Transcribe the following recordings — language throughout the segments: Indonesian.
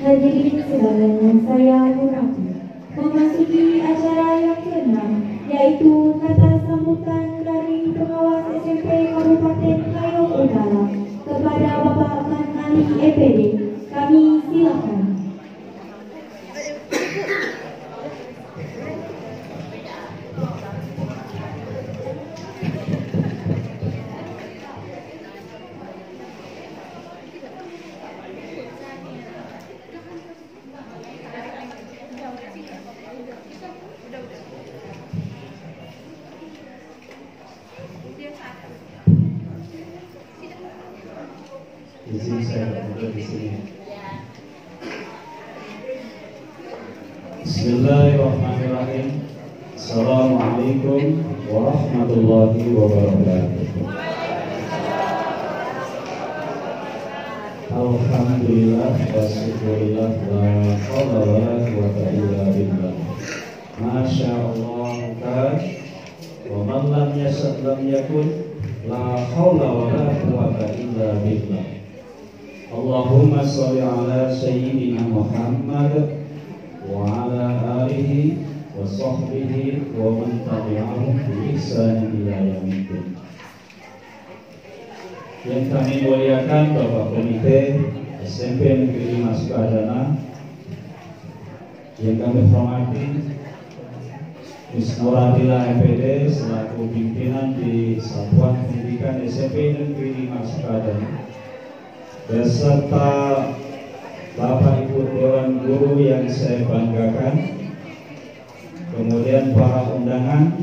Hadirin sekalian, saya hormati memasuki acara yang ke-6, yaitu kata sambutan dari pengawas SMP Kabupaten Kayong Utara kepada Bapak Man Ali EPD. Kami silakan. Izin saya berada di sini. Bismillahirrahmanirrahim. Assalamualaikum warahmatullahi wabarakatuh. Alhamdulillah wa syukurillah la haula wa la quwwata illa billah. Masya Allah kan wa man lam yasha' lam yakun la haula wa la quwwata illa billah. Allahumma sholli ala sayyidina Muhammad wa ala alihi wa sahbihi wa man tabi'ahum bi ihsan ila yaumiddin. Yang kami muliakan Bapak Komite SMP Negeri 5 Sukadana, yang kami hormati Miss Nuradila MPD selaku pimpinan di Satuan Pendidikan SMP Negeri 5 Sukadana, beserta Bapak Ibu Dewan Guru yang saya banggakan, kemudian para undangan,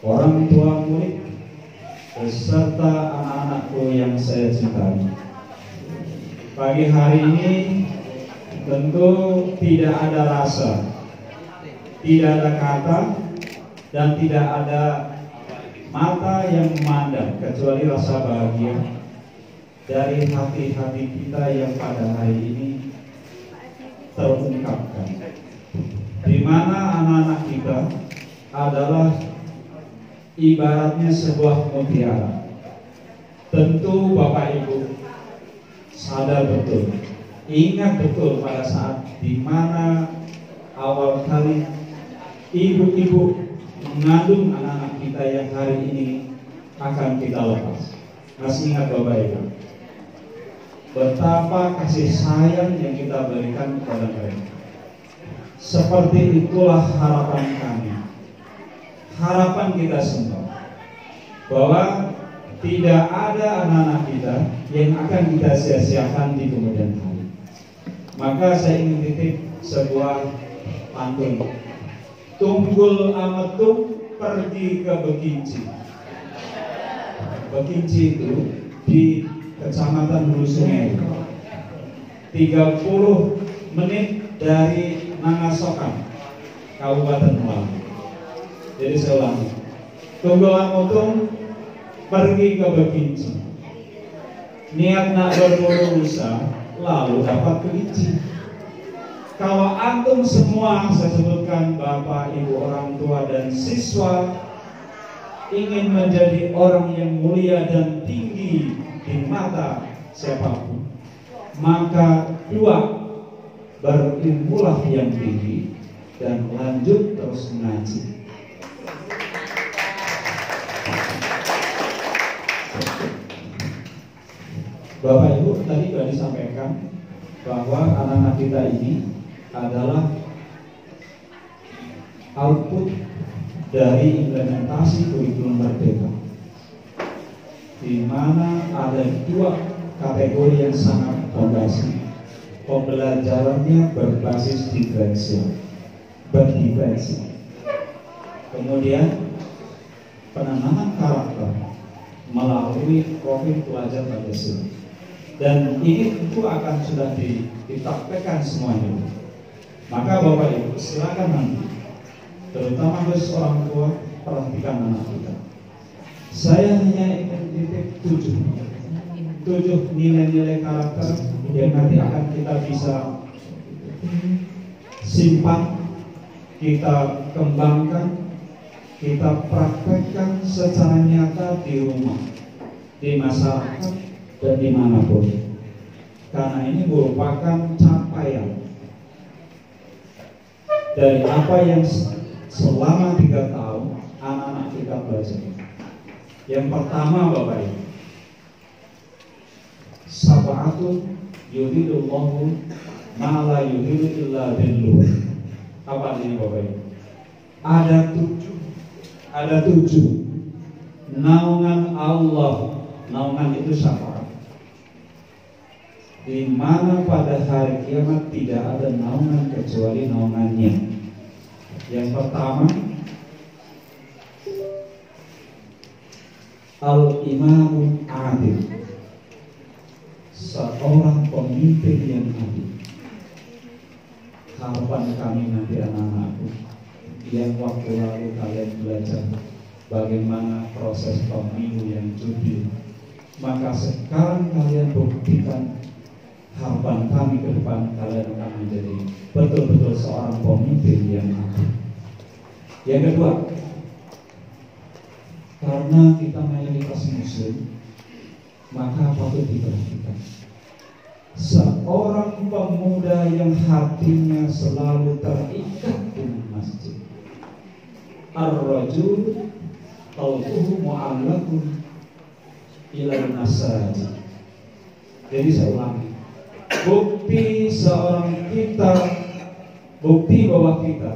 orang tua murid, beserta anak-anakku yang saya cintai. Pagi hari ini tentu tidak ada rasa, tidak ada kata, dan tidak ada mata yang memandang kecuali rasa bahagia dari hati-hati kita yang pada hari ini terungkapkan, di mana anak-anak kita adalah ibaratnya sebuah mutiara. Tentu Bapak Ibu sadar betul, ingat betul pada saat di mana awal kali ibu-ibu mengandung anak-anak kita yang hari ini akan kita lepas. Masih ingat Bapak Ibu betapa kasih sayang yang kita berikan kepada mereka? Seperti itulah harapan kami, harapan kita semua, bahwa tidak ada anak-anak kita yang akan kita sia-siakan di kemudian hari. Maka saya ingin titip sebuah pantun. Tunggul ametung pergi ke Bekinci. Bekinci itu di Kecamatan Hulu Sungai, 30 menit dari Nangasokan, Kabupaten Malang. Jadi saya ulangi, Tunggul ametung pergi ke Bekinci, niat nak berburu lusa, lalu dapat kelinci. Kalau antum semua, saya sebutkan Bapak, Ibu, orang tua, dan siswa, ingin menjadi orang yang mulia dan tinggi di mata siapapun, maka dua, berilmulah yang tinggi dan lanjut terus mengaji. Bapak Ibu tadi sudah disampaikan bahwa anak-anak kita ini adalah output dari implementasi kurikulum Merdeka, di mana ada dua kategori yang sangat fondasi. Pembelajarannya berbasis diferensial, berdiferensi. Kemudian penanaman karakter melalui profil pelajar Pancasila. Dan ini tentu akan sudah dipraktekkan semuanya. Maka Bapak Ibu silakan nanti, terutama bagi orang tua, perhatikan anak kita. Saya hanya ingin titip 7 nilai-nilai karakter yang nanti akan kita bisa simpan, kita kembangkan, kita praktekkan secara nyata di rumah, di masyarakat, dan dimanapun. karena ini merupakan capaian dari apa yang selama 3 tahun anak-anak kita belajar. Yang pertama Bapak Ibu, sab'atun yuridullahu ma la yuridu illa billuh. Apa artinya Bapak Ibu? Ada tujuh naungan Allah. Naungan itu syafaat, di mana pada hari kiamat tidak ada naungan kecuali naungannya. Yang pertama, al-imamul adil, seorang pemimpin yang adil. Harapan kami nanti anak-anakku yang waktu lalu kalian belajar bagaimana proses pemilu yang jujur, maka sekarang kalian buktikan. Harapan kami ke depan kalian akan menjadi betul-betul seorang pemimpin yang adil. Yang kedua, karena kita mayoritas muslim, maka patut diperhatikan seorang pemuda yang hatinya selalu terikat dengan masjid. Ar-rajul qalbuhu mu'allaqun ila masajid. Jadi saya ulangi, bukti bahwa kita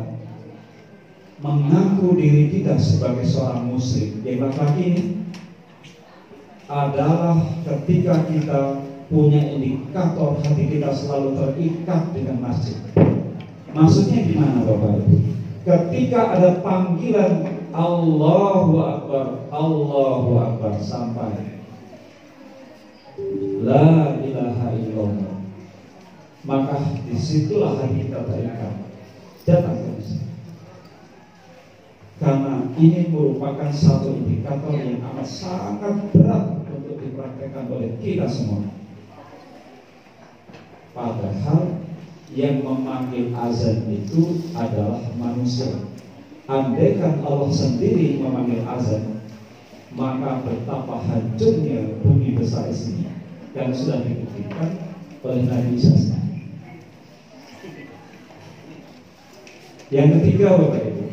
mengaku diri kita sebagai seorang muslim yang laki-laki ini adalah ketika kita punya indikator hati kita selalu terikat dengan masjid. Maksudnya gimana Bapak Ibu? Ketika ada panggilan Allahu Akbar sampai La ilaha illallah, maka disitulah hati kita terikat. Datang ke masjid. Karena ini merupakan satu indikator yang amat sangat berat untuk dipraktekkan oleh kita semua. Padahal yang memanggil azan itu adalah manusia. Andaikan Allah sendiri memanggil azan, maka betapa hancurnya bumi besar ini yang sudah dibuktikan oleh Nabi Isa. Yang ketiga Bapak Ibu,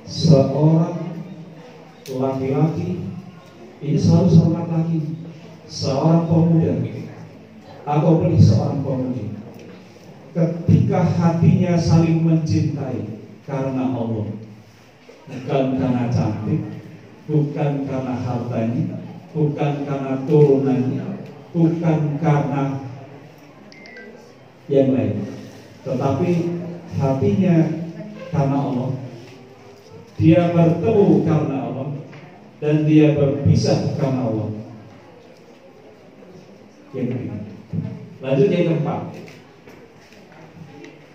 seorang laki-laki ini selalu seorang laki, seorang pemuda ataupun seorang pemudi, ketika hatinya saling mencintai karena Allah, bukan karena cantik, bukan karena hartanya, bukan karena turunannya, bukan karena yang lain, tetapi hatinya karena Allah. Dia bertemu karena Allah dan dia berpisah karena Allah. Yang ketiga. Lanjut yang keempat,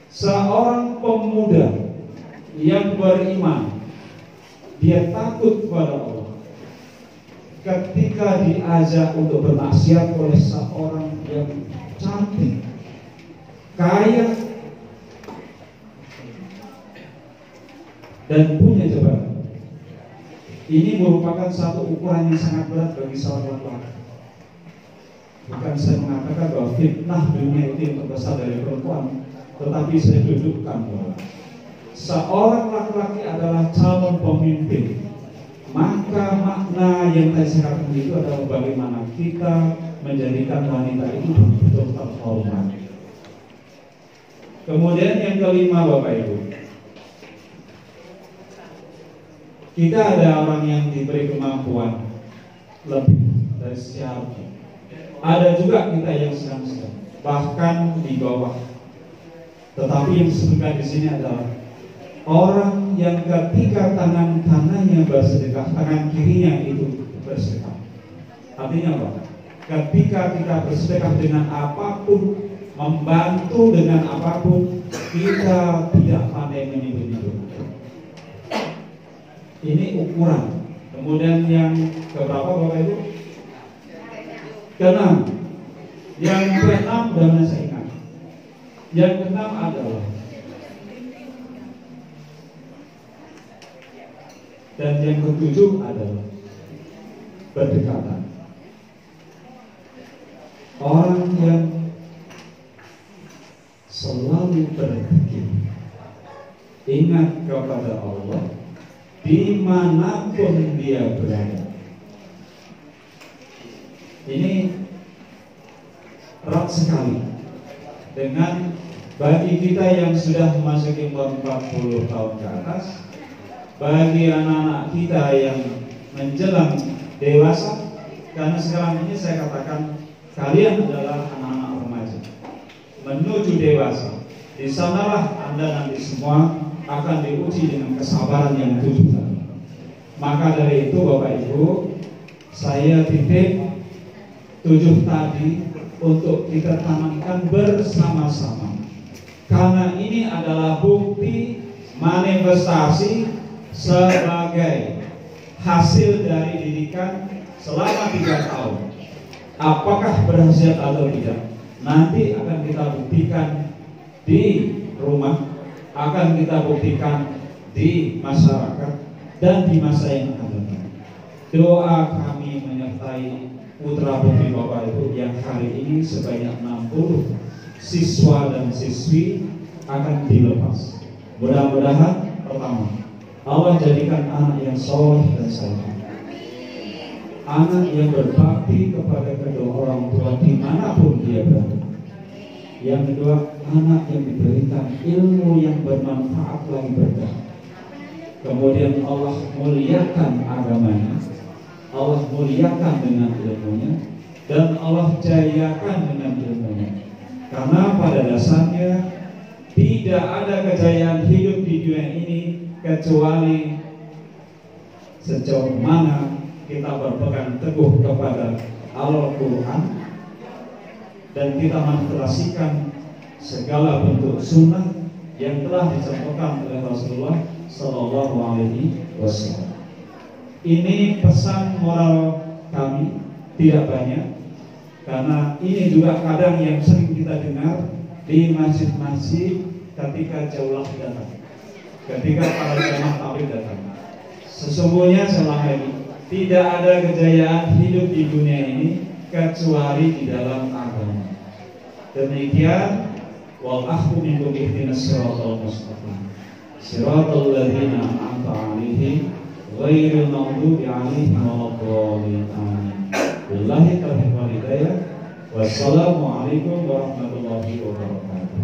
seorang pemuda yang beriman, dia takut kepada Allah. Ketika diajak untuk bermaksiat oleh seorang yang cantik, kaya, dan punya jabatan, ini merupakan satu ukuran yang sangat berat bagi seorang laki-laki. Bukan saya mengatakan bahwa fitnah dunia itu yang terbesar dari perempuan, tetapi saya dudukkan bahwa seorang laki-laki adalah calon pemimpin. Maka makna yang saya katakan itu adalah bagaimana kita menjadikan wanita itu betul terhormat. Kemudian yang kelima Bapak Ibu, kita ada orang yang diberi kemampuan lebih dari secara, ada juga kita yang sedang-sedang, bahkan di bawah. Tetapi yang disebutkan di sini adalah orang yang ketika tangan kanannya bersedekah, tangan kirinya itu bersedekah. Artinya apa? Ketika kita bersedekah dengan apapun, membantu dengan apapun, kita tidak pandai menyebut-nyebut. Ini ukuran. Kemudian yang keberapa Bapak Ibu? Keenam. Yang keenam dan saya ingat. Yang keenam adalah, dan yang ketujuh adalah berdekatan. Orang yang selalu berzikir, ingat kepada Allah dimanapun dia berada. Ini erat sekali dengan bagi kita yang sudah memasuki umur 40 tahun ke atas, bagi anak-anak kita yang menjelang dewasa, karena sekarang ini saya katakan kalian adalah anak-anak remaja menuju dewasa. Di sanalah Anda nanti semua akan diuji dengan kesabaran yang 7 tadi. Maka dari itu Bapak Ibu, saya titip 7 tadi untuk kita tanamkan bersama-sama, karena ini adalah bukti manifestasi sebagai hasil dari didikan selama 3 tahun. Apakah berhasil atau tidak, nanti akan kita buktikan di rumah, akan kita buktikan di masyarakat dan di masa yang akan datang. Doa kami menyertai putra putri Bapak Ibu yang hari ini sebanyak 60 siswa dan siswi akan dilepas. Mudah-mudahan pertama, Allah jadikan anak yang soleh dan saleh, anak yang berbakti kepada kedua orang tua dimanapun dia berada. Yang kedua, anak yang diberikan ilmu yang bermanfaat lagi berkah. Kemudian Allah muliakan agamanya, Allah muliakan dengan ilmunya, dan Allah jayakan dengan ilmunya. Karena pada dasarnya tidak ada kejayaan hidup di dunia ini kecuali sejauh mana kita berpegang teguh kepada Al-Quran dan kita manifestasikan segala bentuk sunnah yang telah dicontohkan oleh Rasulullah Sallallahu Alaihi Wasallam. Ini pesan moral kami, tidak banyak, karena ini juga kadang yang sering kita dengar di masjid-masjid ketika jaulah datang, ketika para jamaah tabligh datang. Sesungguhnya selama ini tidak ada kejayaan hidup di dunia ini kecuali di dalam agama. Demikian, wal akhbu minkum ihdinas siratal mustaqim, siratal ladzina an'amta 'alaihim ghairil maghdubi 'alaihim waladdallin. Amin. Billahi taufiq wal hidayah. Wassalamualaikum warahmatullahi wabarakatuh.